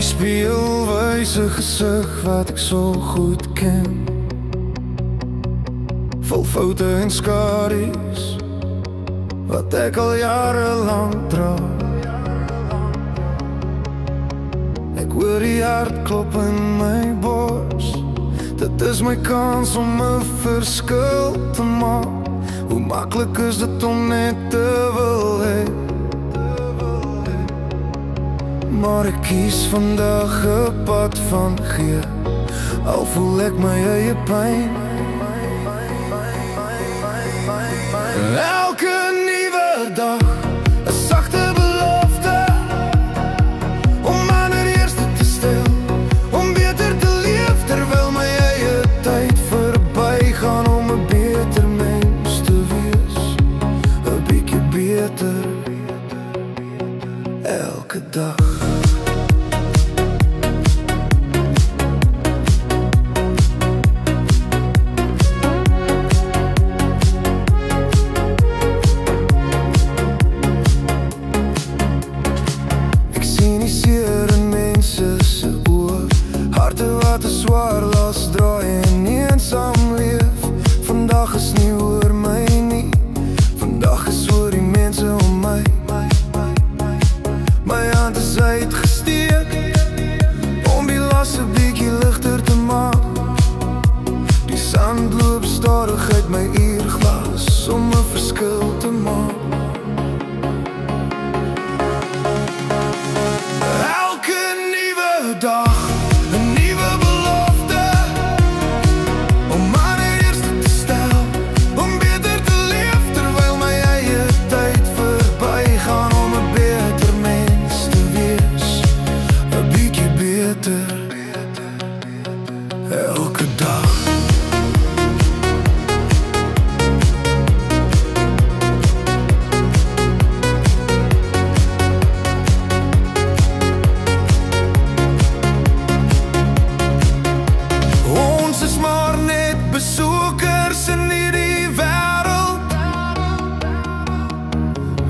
spieël wys 'n gesig wat ek so goed ken, vol foute en skadu's wat ek al jare lank dra. Ek hoor die hartklop in my bors, dit is my kans om 'n verskil te maak. Hoe maklik is dit om net te wil hê, maar ek kies vandag 'n pad van gee, al voel ek my eie pyn. Elke nuwe dag 'n sagte belofte om aan het eerste te stel, om beter te leef terwyl my eie tyd verbygaan, om 'n beter mens te wees, 'n bietjie beter elke dag. Wat 'n swaar las draai en eensaam leef. Vandag is nie oor my nie, vandag is oor die mense om my. My hand is uitgesteek om die las 'n bietjie ligter te maak. Die sand loop stadig uit my uurglas om 'n verskil te maak. Elke nuwe dag elke dag. Ons is maar net besoekers in hierdie wêreld,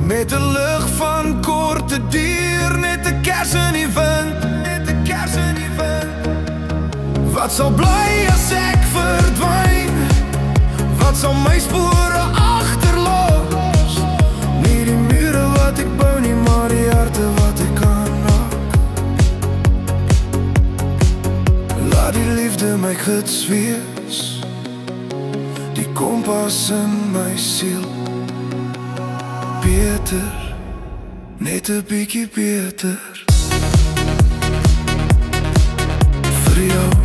met 'n lig van korte duur, net 'n kers in die wind, net 'n kers in die wind. Wat sal bly as ek verdwyn? Wat sal my spore agterlos? Nie die mure wat ek bou nie, maar die harte wat ek kan raak. Laat die liefde my gids wees, die kompas in my siel. Beter, net 'n bietjie beter vir jou.